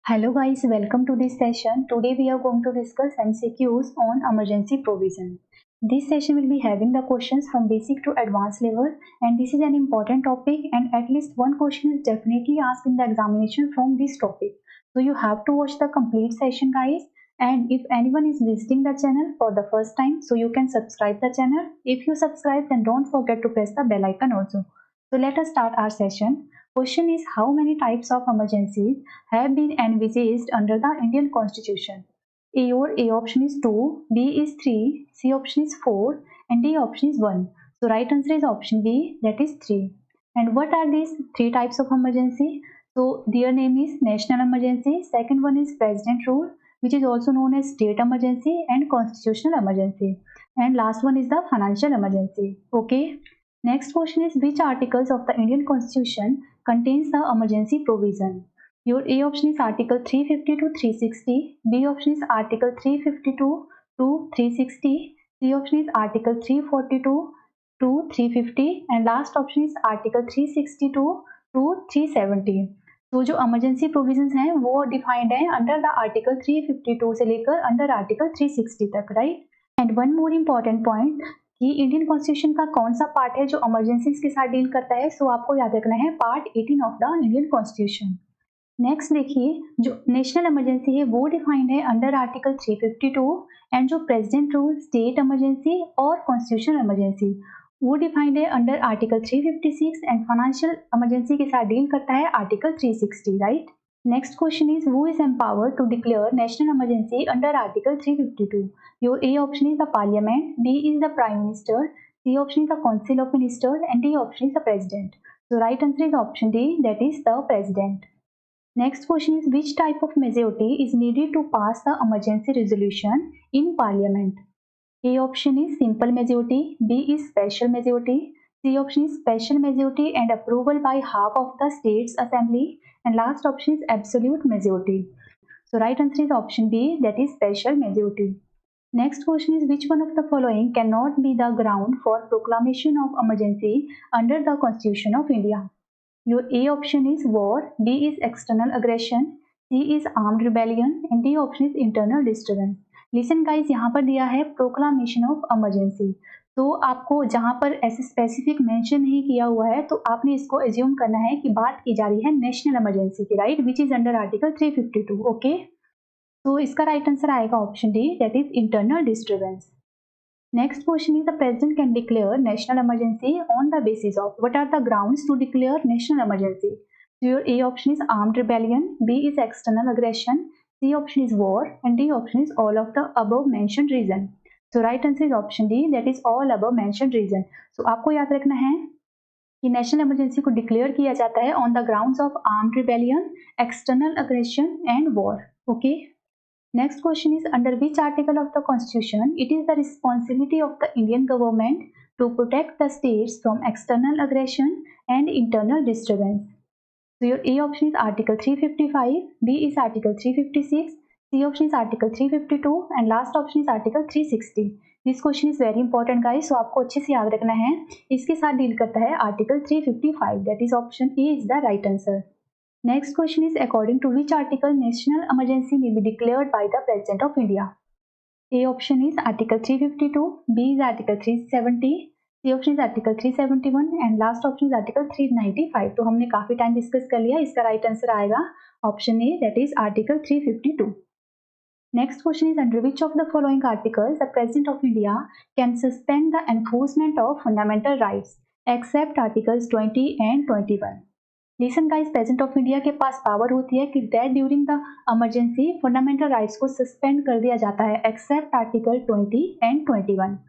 Hello guys, welcome to this session. Today we are going to discuss MCQs on emergency provision. This session will be having the questions from basic to advanced level, and this is an important topic, and at least one question is definitely asked in the examination from this topic. So you have to watch the complete session guys, and if anyone is visiting the channel for the first time, so you can subscribe the channel. If you subscribe, then don't forget to press the bell icon also. So let us start our session. Question is, how many types of emergencies have been envisaged under the Indian Constitution? A or A option is 2, B is 3, C option is 4, and D option is 1. So right answer is option B, that is 3. And what are these three types of emergency? So their name is national emergency, second one is president rule, which is also known as state emergency, and constitutional emergency. And last one is the financial emergency. Okay. Next question is, which articles of the Indian Constitution contains the emergency provision? Your A option is Article 350 to 360, B option is Article 352 to 360, C option is Article 342 to 350, and last option is Article 362 to 370. तो जो emergency provisions हैं वो defined है under the Article 352 से लेकर under Article 360 तक, right? And one more important point कि Indian constitution का कौन सा पार्ट है जो इमरजेंसीज के साथ डील करता है, सो आपको याद रखना है part 18 of the Indian constitution. Next देखिए, जो नेशनल इमरजेंसी है वो डिफाइंड है अंडर आर्टिकल 352, एंड जो प्रेसिडेंट रूल, स्टेट इमरजेंसी और कॉन्स्टिट्यूशनल इमरजेंसी वो डिफाइंड है under article 356, and financial emergency के साथ डील करता है article 360, right? Next question is, who is empowered to declare national emergency under Article 352? Your A option is the Parliament, B is the Prime Minister, C option is the Council of Ministers, and D option is the President. So right answer is option D, that is the President. Next question is, which type of majority is needed to pass the emergency resolution in Parliament? A option is simple majority, B is special majority, C option is special majority and approval by half of the state's assembly, and last option is absolute majority. So right answer is option B, that is special majority. Next question is, which one of the following cannot be the ground for proclamation of emergency under the Constitution of India? Your A option is war, B is external aggression, C is armed rebellion, and D option is internal disturbance. Listen guys, यहाँ पर दिया है proclamation of emergency. तो आपको जहां पर ऐसे specific mention नहीं किया हुआ है तो आपने इसको एज्यूम करना है कि बात की जा रही है नेशनल इमरजेंसी की, right, which is under article 352. Okay, तो इसका राइट आंसर आएगा option D, that is internal disturbance. Next question is, the president can declare national emergency on the basis of, what are the grounds to declare national emergency? Your A option is armed rebellion, B is external aggression, C option is war, and D option is all of the above mentioned reason. So right answer is option D, that is all above mentioned reason. So आपको याद रखना है कि national emergency को declare किया जाता है on the grounds of armed rebellion, external aggression and war. Okay. Next question is, under which article of the constitution it is the responsibility of the Indian government to protect the states from external aggression and internal disturbance? So your A option is Article 355, B is Article 356, C option is Article 352, and last option is Article 360. This question is very important guys, so आपको अच्छे से याद रखना है. इसके साथ deal करता है Article 355, that is option A is the right answer. Next question is, according to which article national emergency may be declared by the President of India? A option is Article 352, B is Article 370, C option is Article 371, and last option is Article 395. तो हमने काफी time discuss कर लिया, इसका right answer आएगा option A, that is Article 352. Next question is, under which of the following articles the President of India can suspend the enforcement of fundamental rights except Articles 20 and 21? Listen guys, President of India के पास power होती है कि that during the emergency fundamental rights को suspend कर दिया जाता है except Article 20 and 21.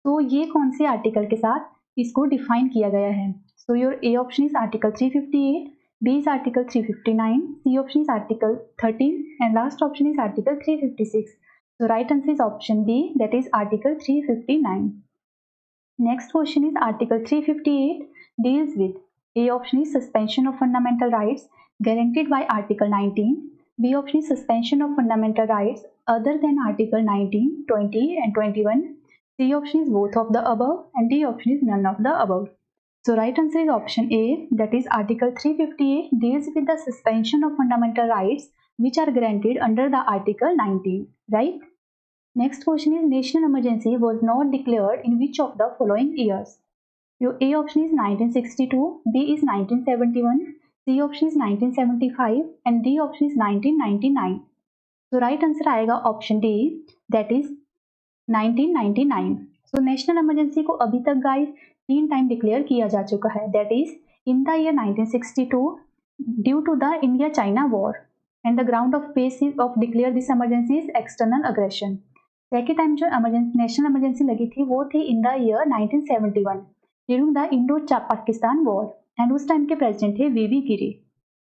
तो ये कौन से आर्टिकल के साथ इसको डिफाइन किया गया है? So your A option is Article 358, B is Article 359, C option is Article 13, and last option is Article 356. So right answer is option B, that is Article 359. Next question is, Article 358 deals with, A option is suspension of fundamental rights guaranteed by Article 19, B option is suspension of fundamental rights other than Article 19, 20 and 21, C option is both of the above, and D option is none of the above. So right answer is option A, that is Article 358 deals with the suspension of fundamental rights which are granted under the Article 19, right? Next question is national emergency was not declared in which of the following years? Your A option is 1962, B is 1971, C option is 1975 and D option is 1999. So right answer आएगा option D, that is 1999. So national emergency को अभी तक guys 3 time declare किया जा चुका है, that is in the year 1962 due to the India China war and the ground of basis of declare this emergency is external aggression. Second time जो national emergency लगी थी वो थी in the year 1971 during the Indo Pakistan war and उस time के president थे VV Giri.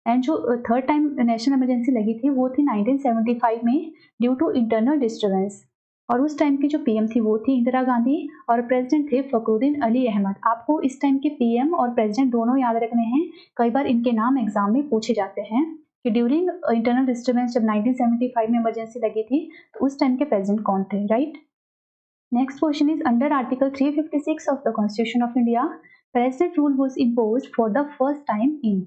And जो third time national emergency लगी थी वो थी 1975 में ड्यू टू इंटरनल डिस्टर्बेंस और उस टाइम की जो पीएम थी वो थी इंदिरा गांधी और प्रेसिडेंट थे फखरुद्दीन अली अहमद. आपको इस टाइम के पीएम और प्रेसिडेंट दोनों याद रखने हैं, कई बार इनके नाम एग्जाम में पूछे जाते हैं कि ड्यूरिंग इंटरनल डिस्टर्बेंस जब 1975 में इमरजेंसी लगी थी तो उस टाइम के प्रेसिडेंट कौन थे, right? Next question is under article 356 of the constitution of India president rule was imposed for the first time in.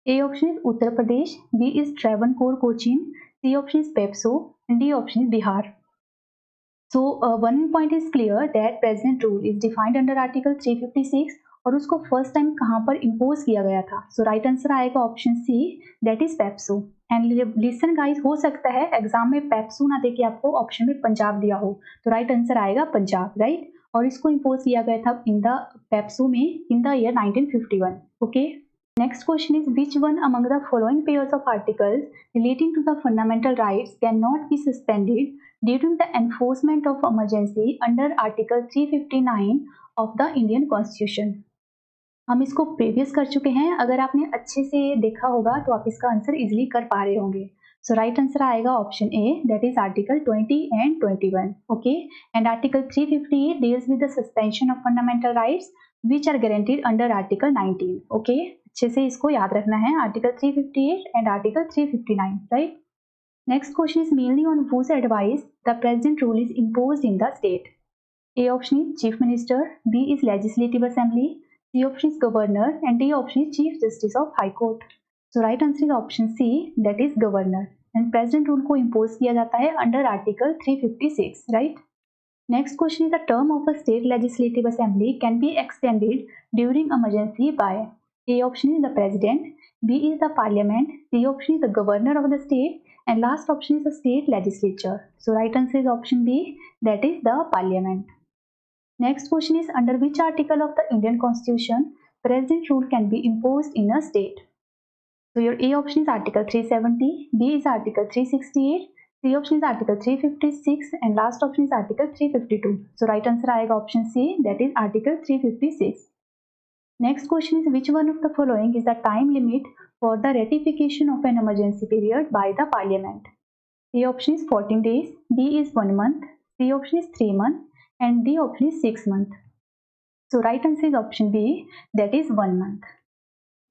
A option is Uttar Pradesh, B is Travancore Cochin, C option is Pepso, and D option is Bihar. So one point is clear that president rule is defined under Article 356 और उसको first time कहाँ पर impose किया गया था. So right answer आएगा option C, that is PEPSU. And listen guys, हो सकता है एग्जाम में पेप्सो ना देके आपको ऑप्शन में पंजाब दिया हो, तो राइट आंसर आएगा पंजाब, राइट? और इसको इम्पोज किया गया था इन द पेप्सो में इन the year 1951. Okay. Next question is which one among the following pairs of articles relating to the fundamental rights cannot be suspended during the enforcement of emergency under Article 359 of the Indian Constitution? हम इसको previous कर चुके हैं, अगर आपने अच्छे से देखा होगा तो आप इसका आंसर इजीली कर पा रहे होंगे. सो राइट आंसर आएगा option A, that is article 20 and 21. Okay. And article 358 deals with the suspension of fundamental rights which are guaranteed under article 19. Okay, अच्छे से इसको याद रखना है, article 358 and article 359, right? Next question is mainly on whose advice the present rule is imposed in the state. A option is chief minister, B is legislative assembly, C option is governor and D option is chief justice of high court. So right answer is option C, that is governor. And president rule को impose किया जाता है under article 356, right? Next question is the term of a state legislative assembly can be extended during emergency by. A option is the president, B is the parliament, C option is the governor of the state, and last option is the state legislature. So right answer is option B, that is the parliament. Next question is under which article of the Indian Constitution president rule can be imposed in a state? So your A option is article 370, B is article 368, C option is article 356 and last option is article 352. So right answer आएगा option C, that is article 356. Next question is which one of the following is the time limit for the ratification of an emergency period by the parliament? A option is 14 days, B is 1 month, C option is 3 months and D option is 6 months. So right answer is option B, that is 1 month.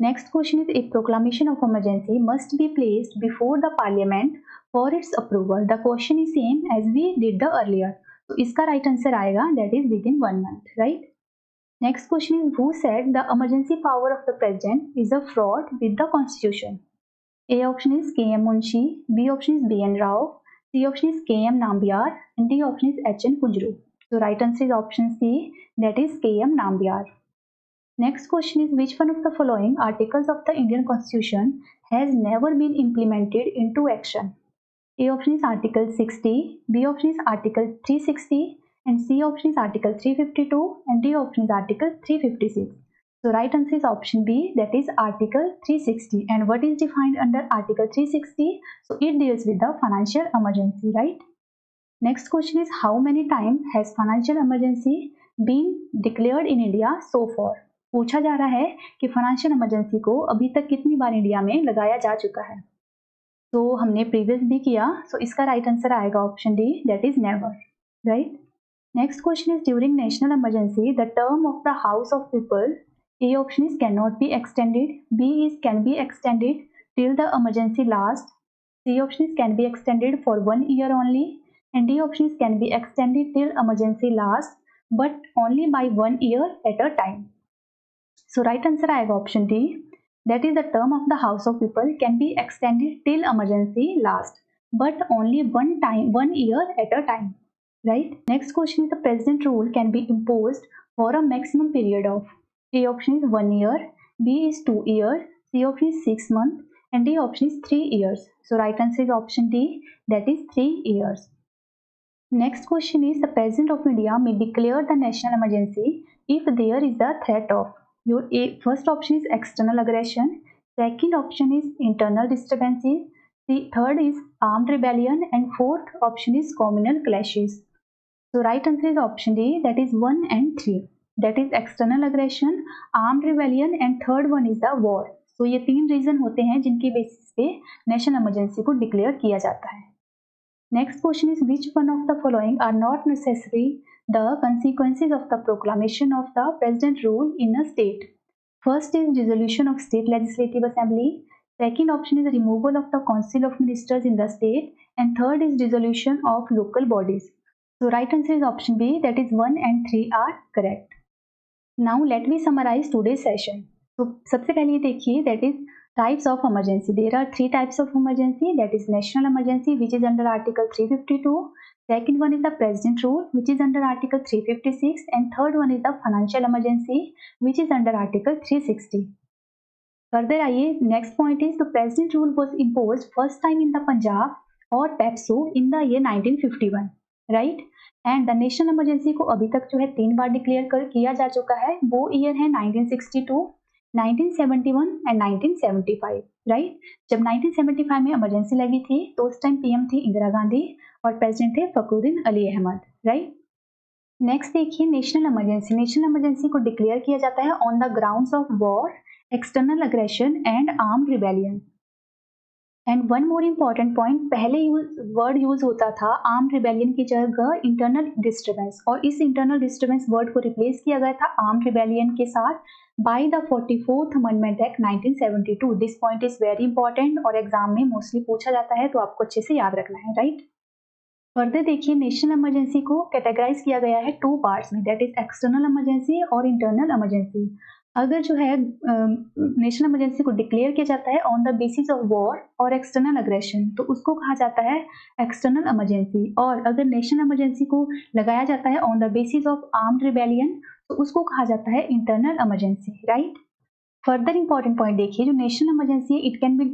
Next question is a proclamation of emergency must be placed before the parliament for its approval. The question is same as we did the earlier. So इसका right answer आएगा, that is within 1 month, right? Next question is who said the emergency power of the president is a fraud with the constitution? A option is K.M. Munshi, B option is B.N. Rao, C option is K.M. Nambiar and D option is H.N. Kunjru. So right answer is option C, that is K.M. Nambiar. Next question is which one of the following articles of the Indian Constitution has never been implemented into action? A option is article 60, B option is article 360 and C option is article 352 and D option is article 356. So right answer is option B, that is article 360. And what is defined under article 360? So it deals with the financial emergency, right? Next question is how many times has financial emergency been declared in India so far? पूछा जा रहा है कि financial emergency को अभी तक कितनी बार India में लगाया जा चुका है. तो हमने प्रीवियस भी किया, सो इसका राइट आंसर आएगा option D, that is never, right? Next question is during national emergency the term of the house of people. A option is can not be extended, B is can be extended till the emergency last, C option is can be extended for 1 year only and D option is can be extended till emergency lasts but only by 1 year at a time. So right answer आएगा option D, that is the term of the House of People can be extended till emergency lasts, but only one year at a time, right? Next question is the president rule can be imposed for a maximum period of A option is 1 year, B is 2 years, C option is 6 months, and D option is 3 years. So right answer is option D, that is 3 years. Next question is the President of India may declare the national emergency if there is a threat of your first option is external aggression, second option is internal disturbances, the third is armed rebellion, and fourth option is communal clashes. So right answer is option D, that is 1 and 3. That is external aggression, armed rebellion and third one is the war. So ये 3 reason होते हैं जिनके basis पे national emergency को declare किया जाता है. Next question is which one of the following are not necessarily the consequences of the proclamation of the president rule in a state? First is dissolution of state legislative assembly. Second option is removal of the council of ministers in the state, and third is dissolution of local bodies. So right answer is option B, that is 1 and 3 are correct. Now let me summarize today's session. So सबसे पहले देखिए that is types of emergency. There are 3 types of emergency, that is national emergency which is under article 352. Second one is the president rule which is under article 356, and third one is the financial emergency which is under article 360. Further आइए next point is the president rule was imposed first time in the Punjab or PEPSO in the year 1951, right? And the national emergency को अभी तक जो है 3 बार declare किया जा चुका है. वो ईयर है 1962, 1971 एंड 1975, राइट? जब 1975 में इमरजेंसी लगी थी तो उस टाइम पीएम थी इंदिरा गांधी और प्रेसिडेंट थे फखरुद्दीन अली अहमद, राइट? नेक्स्ट देखिए नेशनल इमरजेंसी. नेशनल इमरजेंसी को डिक्लेयर किया जाता है on the grounds of war, external aggression and armed rebellion. And one more important point, पहले वर्ड यूज होता था आर्म्ड रिबेलियन की जगह इंटरनल डिस्टर्बेंस, और इस इंटरनल डिस्टर्बेंस वर्ड को रिप्लेस किया गया था आर्म्ड रिबेलियन के साथ by the 44th amendment act 1972. This point is very important और एग्जाम में मोस्टली पूछा जाता है, तो आपको अच्छे से याद रखना है, राइट? फर्दर देखिए नेशनल इमरजेंसी को कैटेगराइज किया गया है 2 पार्ट्स में, दैट इज एक्सटर्नल इमरजेंसी और इंटरनल इमरजेंसी. अगर जो है नेशनल इमरजेंसी को डिक्लेयर किया जाता है on the basis of war और एक्सटर्नल अग्रेशन तो उसको कहा जाता है एक्सटर्नल इमरजेंसी, और अगर नेशनल इमरजेंसी को लगाया जाता है on the basis of armed rebellion तो उसको कहा जाता है internal emergency, right? Further important point देखिए, जो नेशनल इमरजेंसी है it can be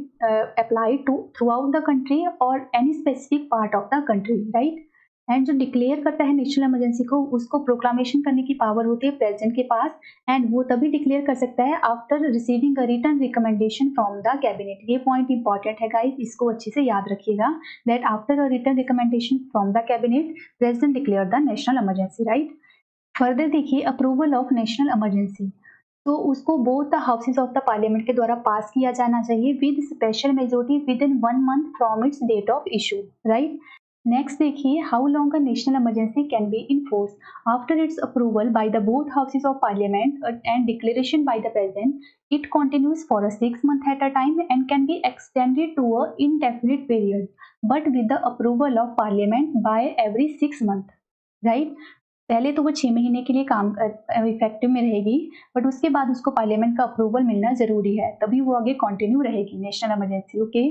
applied to throughout the country और any specific part of the country, right? And जो डिक्लेयर करता है नेशनल इमरजेंसी को उसको प्रोक्लामेशन करने की पावर होती है प्रेसिडेंट के पास, एंड वो तभी डिक्लेयर कर सकता है after receiving a written recommendation from the cabinet. ये पॉइंट इंपॉर्टेंट है गाइस, इसको अच्छे से याद रखिएगा that after a written recommendation from the cabinet president declare the national emergency, right? Further देखिए अप्रूवल ऑफ नेशनल इमरजेंसी, तो उसको both the houses of the parliament के द्वारा पास किया जाना चाहिए with special majority with in 1 month from its date of issue, right? Next देखिए how long a national emergency can be in force after its approval by the both houses of parliament and declaration by the president. It continues for a 6 month at a time and can be extended to a indefinite period but with the approval of parliament by every 6 month, right? पहले तो वो 6 महीने के लिए काम effective में रहेगी, but उसके बाद उसको पार्लियामेंट का अप्रूवल मिलना जरूरी है, तभी वो आगे कंटिन्यू रहेगी national emergency, okay?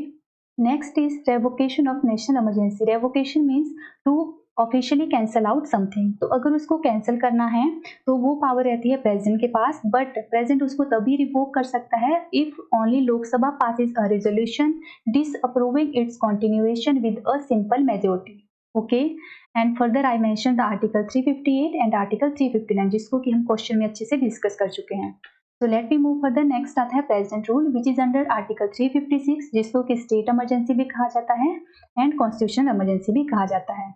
Next is revocation of national emergency. Revocation means to officially cancel out something. तो अगर उसको कैंसिल करना है तो वो पावर रहती है प्रेसिडेंट के पास, बट प्रेसिडेंट उसको तभी रिवोक कर सकता है if only Lok Sabha passes a resolution disapproving it's continuation with a simple majority, okay? And further I mention the article 358 and article 359 जिसको कि हम क्वेश्चन में अच्छे से डिस्कस कर चुके हैं. So let me move further. Next आता है president rule which is under article 356 जिसको कि स्टेट इमरजेंसी भी कहा जाता है एंड कॉन्स्टिट्यूशनल इमरजेंसी भी कहा जाता है.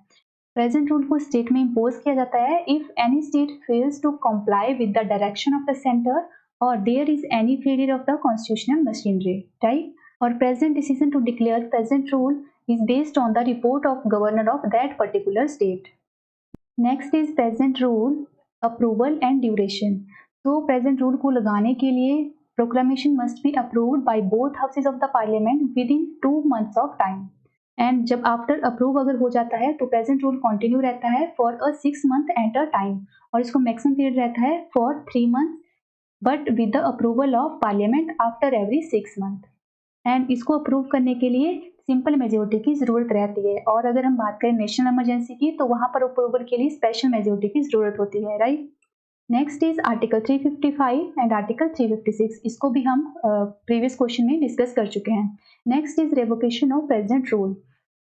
प्रेसिडेंट रूल को स्टेट में इम्पोज किया जाता है if any state fails to comply with the direction of the centre और there is any failure of the constitutional machinery, right? और president decision to declare president rule is based on the report of governor of that particular state. Next is president rule approval and duration. So president rule को लगाने के लिए proclamation must be approved by both houses of the parliament within 2 months of time. And जब after approve अगर हो जाता है तो president rule continue रहता है for a 6 month at a time और इसको maximum period रहता है for 3 months but with the approval of parliament after every 6 month. And इसको अप्रूव करने के लिए सिंपल मेजोरिटी की ज़रूरत रहती है, और अगर हम बात करें नेशनल इमरजेंसी की तो वहाँ पर अप्रूवल के लिए स्पेशल मेजोरिटी की ज़रूरत होती है, right. Next is article 355 and article 356, इसको भी हम प्रीवियस क्वेश्चन में डिस्कस कर चुके हैं। Next is revocation of present rule.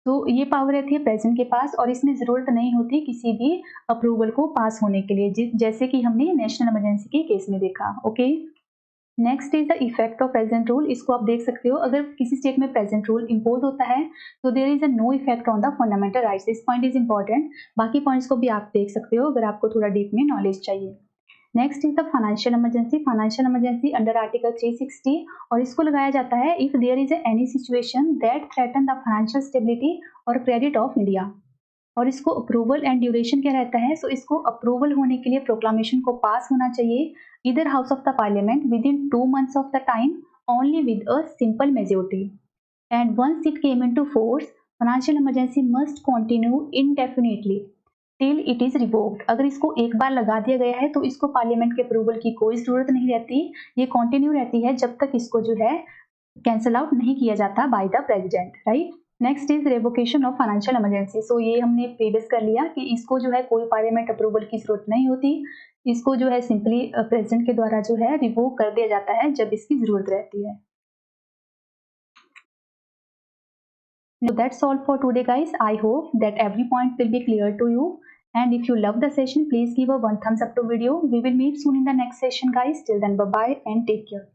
तो ये पावर रहती है प्रेजेंट के पास, और इसमें ज़रूरत नहीं होती किसी भी अप्रूवल को पास होने के लिए, जैसे कि हमने नेशनल इमरजेंसी के केस में देखा। Okay, next is the effect of present rule. इसको आप देख सकते हो, अगर किसी स्टेट में प्रेजेंट रूल इम्पोज होता है तो there is a no effect on the fundamental rights. This point is important. बाकी पॉइंट्स को भी आप देख सकते हो अगर आपको थोड़ा डीप में नॉलेज चाहिए। Next is the financial emergency. Financial emergency under article 360, और इसको लगाया जाता है if there is any situation that threaten the financial stability और क्रेडिट ऑफ इंडिया। और इसको अप्रूवल एंड ड्यूरेशन क्या रहता है, सो इसको अप्रूवल होने के लिए प्रोक्लामेशन को पास होना चाहिए इधर house of the parliament within 2 months of the time only with a simple majority. And once it came into force, financial emergency must continue indefinitely till it is revoked. अगर इसको एक बार लगा दिया गया है तो इसको पार्लियामेंट के अप्रूवल की कोई जरूरत नहीं रहती, ये कंटिन्यू रहती है जब तक इसको जो है कैंसल आउट नहीं किया जाता by the president, right. Next is revocation of financial emergency. So ये हमने प्रीवियस कर लिया कि इसको जो है कोई पार्लियामेंट अप्रूवल की जरूरत नहीं होती, इसको जो है सिंपली प्रेसिडेंट के द्वारा जो है रिवोक कर दिया जाता है जब इसकी जरूरत रहती है। Now that's all for today guys. I hope that every point will be clear to you. And if you love the session, please give a one thumbs up to video. We will meet soon in the next session guys. Till then, bye bye and take care.